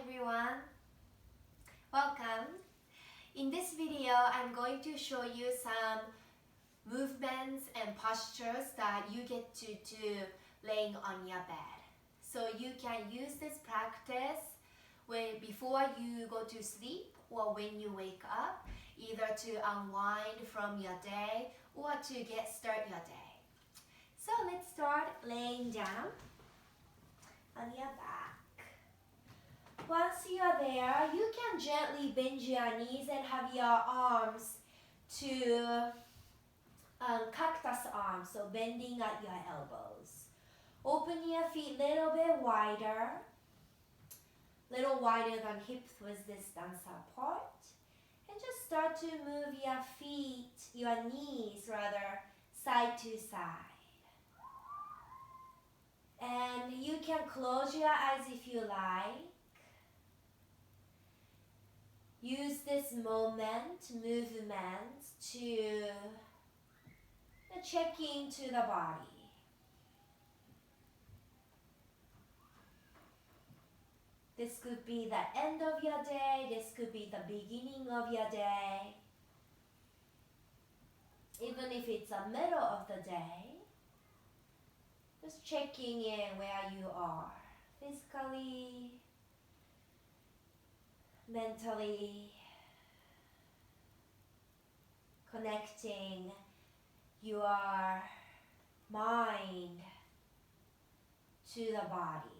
everyone, welcome. In this video, I'm going to show you some movements and postures that you get to do laying on your bed. So you can use this practice before you go to sleep or when you wake up, either to unwind from your day or to get started your day. So let's start laying down on your back. Once you are there, you can gently bend your knees and have your arms to cactus arms, so bending at your elbows. Open your feet a little bit wider than hip width distance apart. And just start to move your knees side to side. And you can close your eyes if you like. Use this movement to check into the body. This could be the end of your day, this could be the beginning of your day. Even if it's the middle of the day, just checking in where you are, physically, mentally, connecting your mind to the body.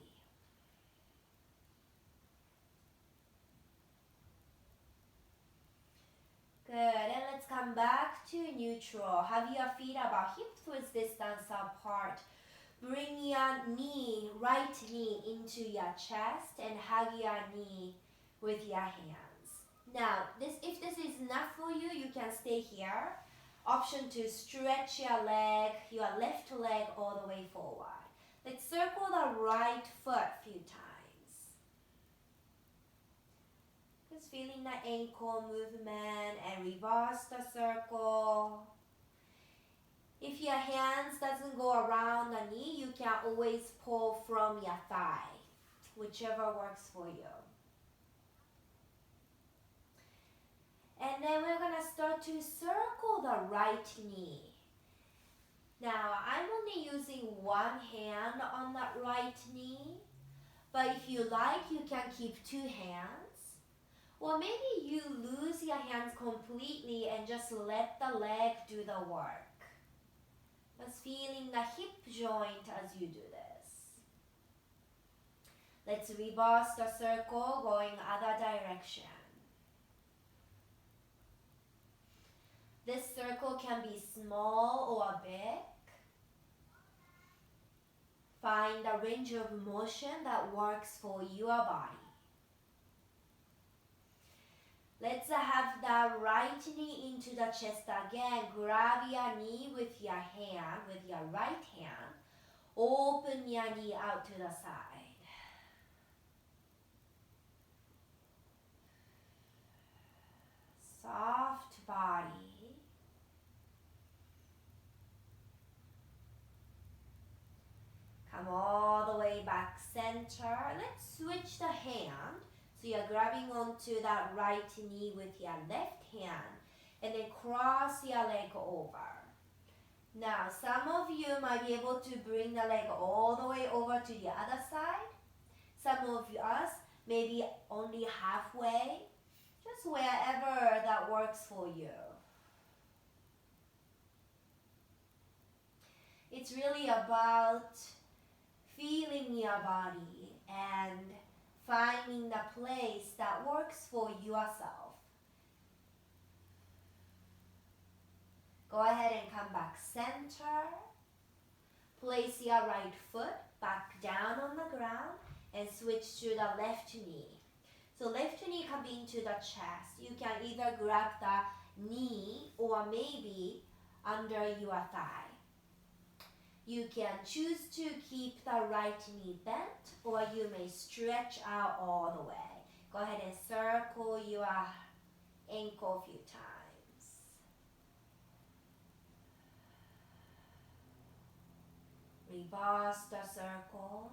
Good, and let's come back to neutral. Have your feet about hip width distance apart. Bring your right knee into your chest and hug your knee with your hands. Now, if this is enough for you, you can stay here. Option to stretch your left leg all the way forward. Let's circle the right foot a few times. Just feeling the ankle movement and reverse the circle. If your hands doesn't go around the knee, you can always pull from your thigh, whichever works for you. And then we're going to start to circle the right knee. Now, I'm only using one hand on that right knee, but if you like, you can keep two hands. Or maybe you lose your hands completely and just let the leg do the work. Just feeling the hip joint as you do this. Let's reverse the circle going other direction. This circle can be small or big. Find a range of motion that works for your body. Let's have the right knee into the chest again. Grab your knee with your right hand. Open your knee out to the side. Soft body. Come all the way back center. Let's switch the hand. So you're grabbing onto that right knee with your left hand and then cross your leg over. Now, some of you might be able to bring the leg all the way over to the other side. Some of us maybe only halfway, just wherever that works for you. It's really about feeling your body and finding the place that works for yourself. Go ahead and come back center. Place your right foot back down on the ground and switch to the left knee. So left knee can be into the chest. You can either grab the knee or maybe under your thigh. You can choose to keep the right knee bent or you may stretch out all the way. Go ahead and circle your ankle a few times. Reverse the circle.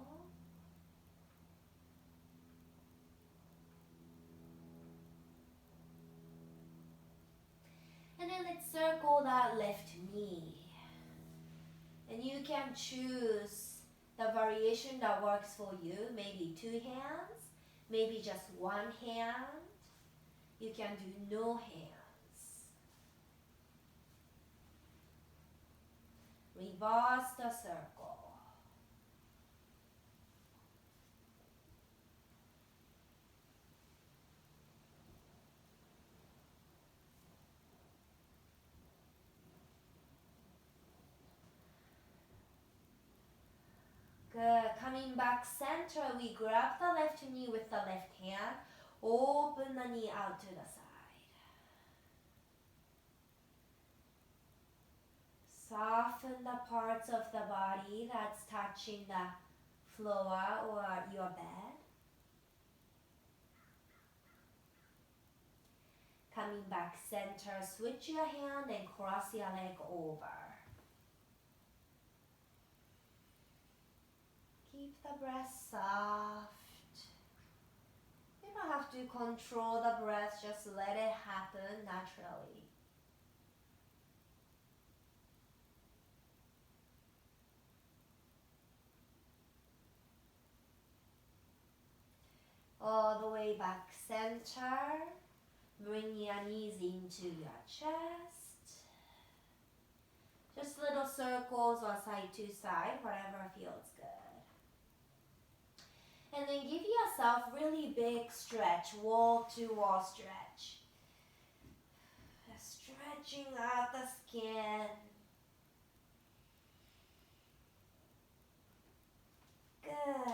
let's circle that left knee. And you can choose the variation that works for you. Maybe 2 hands, maybe just 1 hand. You can do no hands. Reverse the circle. Good. Coming back center, we grab the left knee with the left hand. Open the knee out to the side. Soften the parts of the body that's touching the floor or your bed. Coming back center, switch your hand and cross your leg over. Keep the breath soft. You don't have to control the breath, just let it happen naturally. All the way back center. Bring your knees into your chest. Just little circles or side to side, whatever feels good. And then give yourself really big stretch, wall to wall stretch. Just stretching out the skin. Good.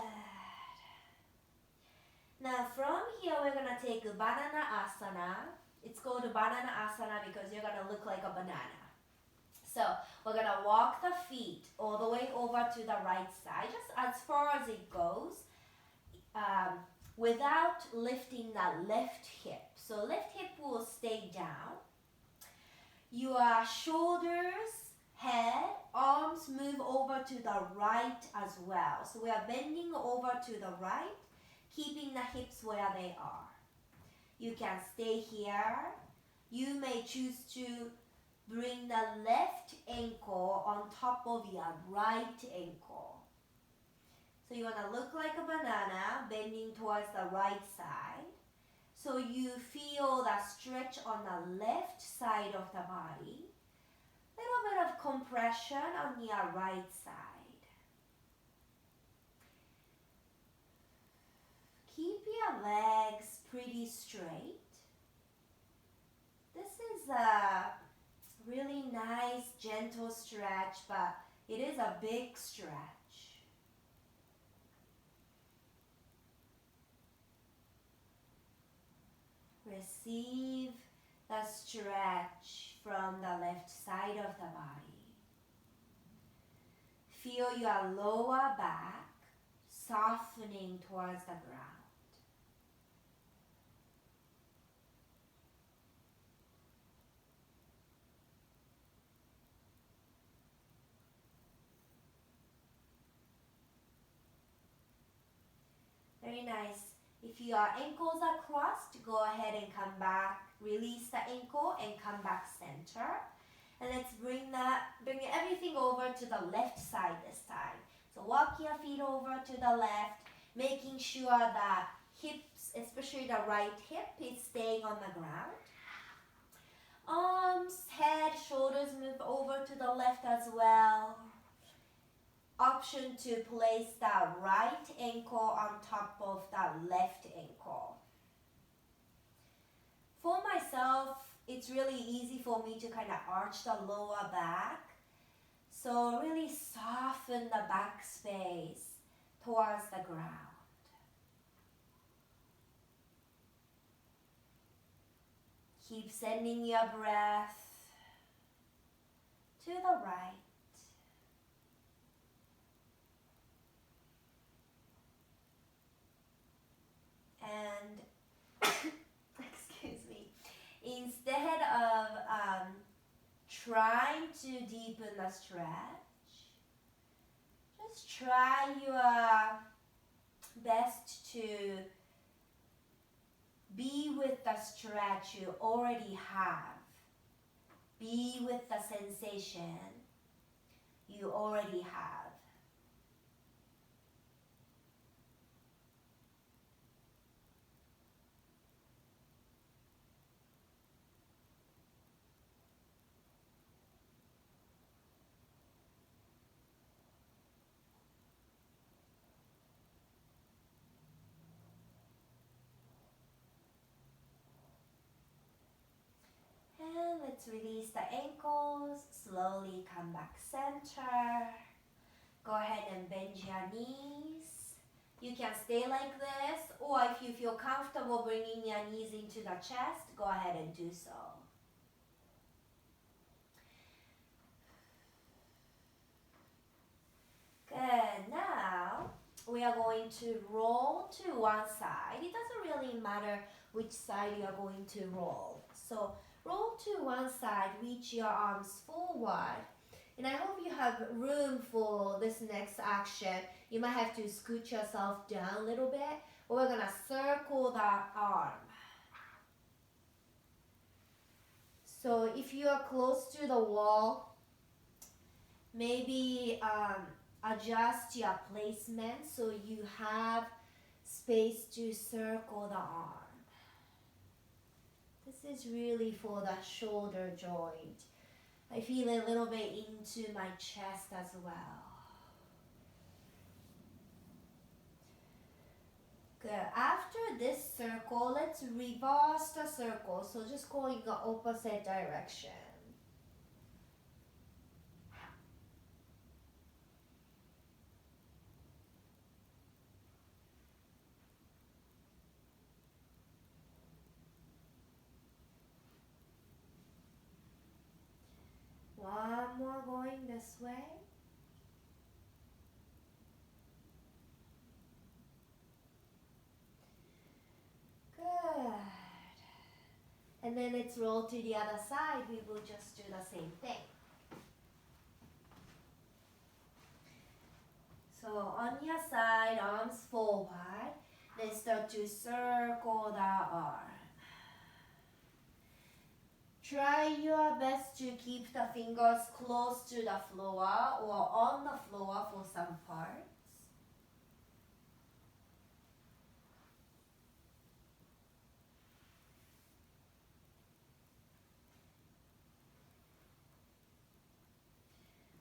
Now from here we're going to take a banana asana. It's called a banana asana because you're going to look like a banana. So we're going to walk the feet all the way over to the right side, just as far as it goes. Without lifting the left hip. So left hip will stay down. Your shoulders, head, arms move over to the right as well. So we are bending over to the right, keeping the hips where they are. You can stay here. You may choose to bring the left ankle on top of your right ankle. So you want to look like a banana, bending towards the right side. So you feel that stretch on the left side of the body. Little bit of compression on your right side. Keep your legs pretty straight. This is a really nice, gentle stretch, but it is a big stretch. Receive the stretch from the left side of the body. Feel your lower back softening towards the ground. Very nice. If your ankles are crossed, go ahead and come back. Release the ankle and come back center. And let's bring everything over to the left side this time. So walk your feet over to the left, making sure that hips, especially the right hip, is staying on the ground. Arms, head, shoulders move over to the left as well. Option to place the right ankle on top of the left ankle. For myself, it's really easy for me to kind of arch the lower back. So really soften the back space towards the ground. Keep sending your breath to the right. And excuse me, instead of trying to deepen the stretch, just try your best to be with the stretch you already have be with the sensation you already have. And let's release the ankles, slowly come back center. Go ahead and bend your knees. You can stay like this, or if you feel comfortable bringing your knees into the chest, go ahead and do so. Good. Now we are going to roll to one side. It doesn't really matter which side you are going to roll. So roll to one side, reach your arms forward. And I hope you have room for this next action. You might have to scoot yourself down a little bit. We're gonna circle that arm. So if you are close to the wall, maybe adjust your placement so you have space to circle the arm. This is really for the shoulder joint. I feel a little bit into my chest as well. Good. After this circle, let's reverse the circle. So just going the opposite direction. One more going this way. Good. And then let's roll to the other side. We will just do the same thing. So on your side, arms forward. Then start to circle the arm. Try your best to keep the fingers close to the floor or on the floor for some parts.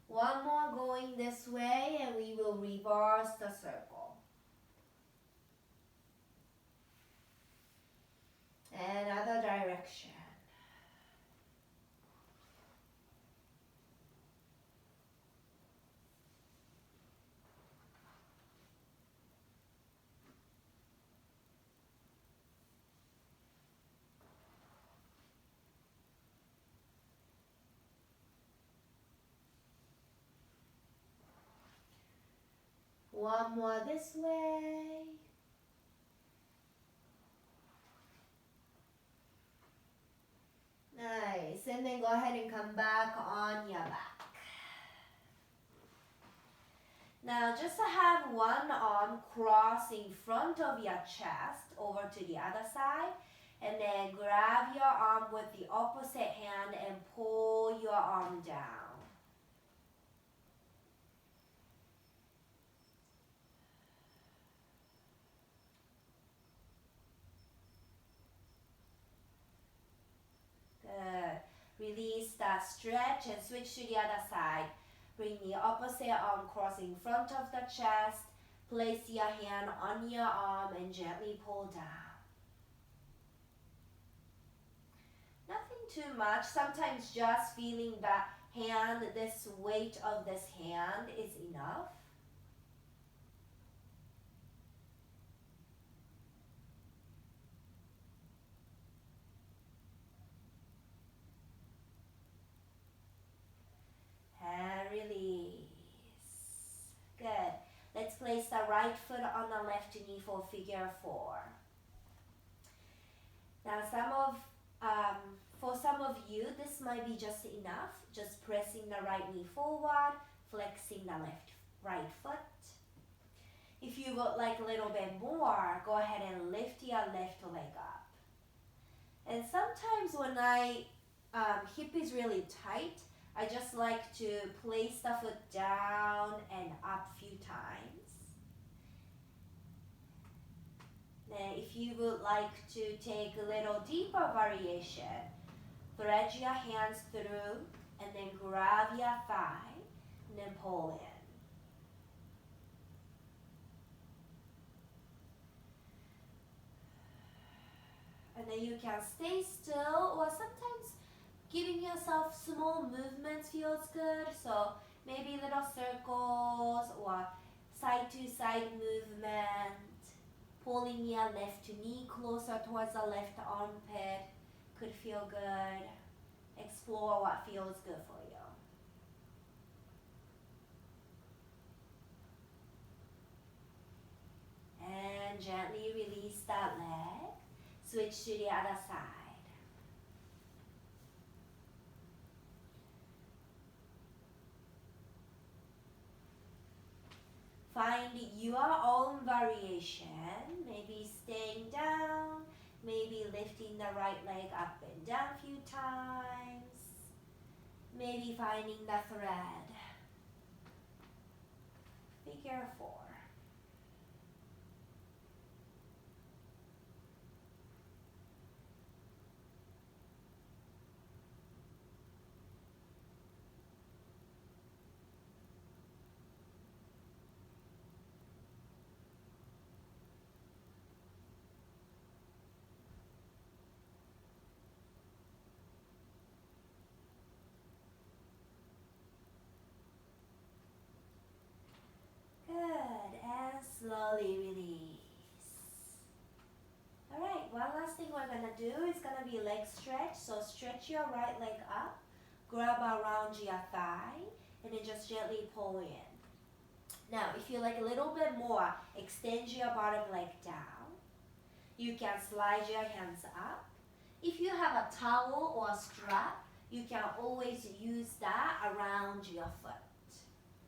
One more going this way and we will reverse the circle. And other direction. One more this way. Nice. And then go ahead and come back on your back. Now just have one arm cross in front of your chest over to the other side. And then grab your arm with the opposite hand and pull your arm down. Good. Release that stretch and switch to the other side. Bring the opposite arm cross in front of the chest. Place your hand on your arm and gently pull down. Nothing too much. Sometimes just feeling that hand, this weight of this hand is enough. And release. Good. Let's place the right foot on the left knee for figure 4. Now for some of you, this might be just enough. Just pressing the right knee forward, flexing the right foot. If you would like a little bit more, go ahead and lift your left leg up. And sometimes when I hip is really tight, I just like to place the foot down and up few times. Then if you would like to take a little deeper variation, thread your hands through and then grab your thigh and then pull in. And then you can stay still, or sometimes giving yourself small movements feels good. So maybe little circles or side to side movement, pulling your left knee closer towards the left armpit could feel good. Explore what feels good for you. And gently release that leg. Switch to the other side. Find your own variation, maybe staying down, maybe lifting the right leg up and down a few times, maybe finding the thread. Figure 4. Good, and slowly release. Alright, one last thing we're gonna do is gonna be leg stretch. So stretch your right leg up, grab around your thigh, and then just gently pull in. Now, if you like a little bit more, extend your bottom leg down. You can slide your hands up. If you have a towel or a strap, you can always use that around your foot.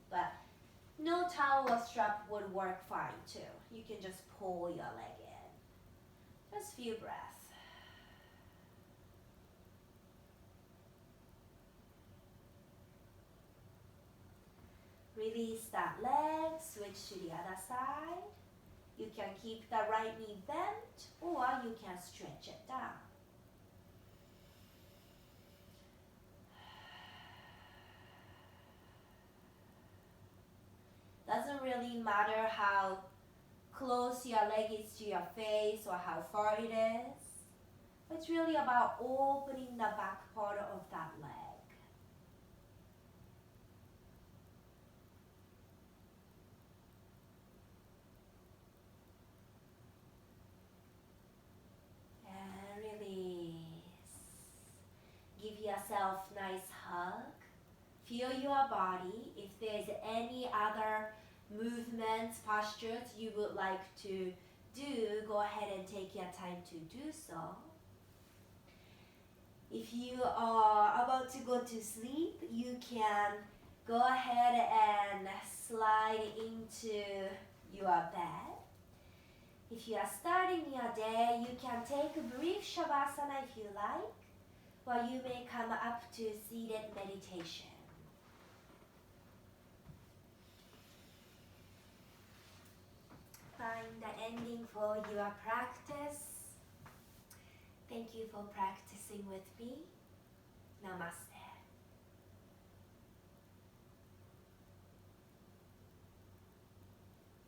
But no towel or strap would work fine too. You can just pull your leg in. Just a few breaths. Release that leg, switch to the other side. You can keep the right knee bent or you can stretch it down. Doesn't really matter how close your leg is to your face or how far it is. It's really about opening the back part of that leg. And release. Give yourself a nice hug. Feel your body. If there's any other movements, postures you would like to do, go ahead and take your time to do so. If you are about to go to sleep, you can go ahead and slide into your bed. If you are starting your day, you can take a brief Shavasana if you like, or you may come up to seated meditation. Find the ending for your practice. Thank you for practicing with me. Namaste.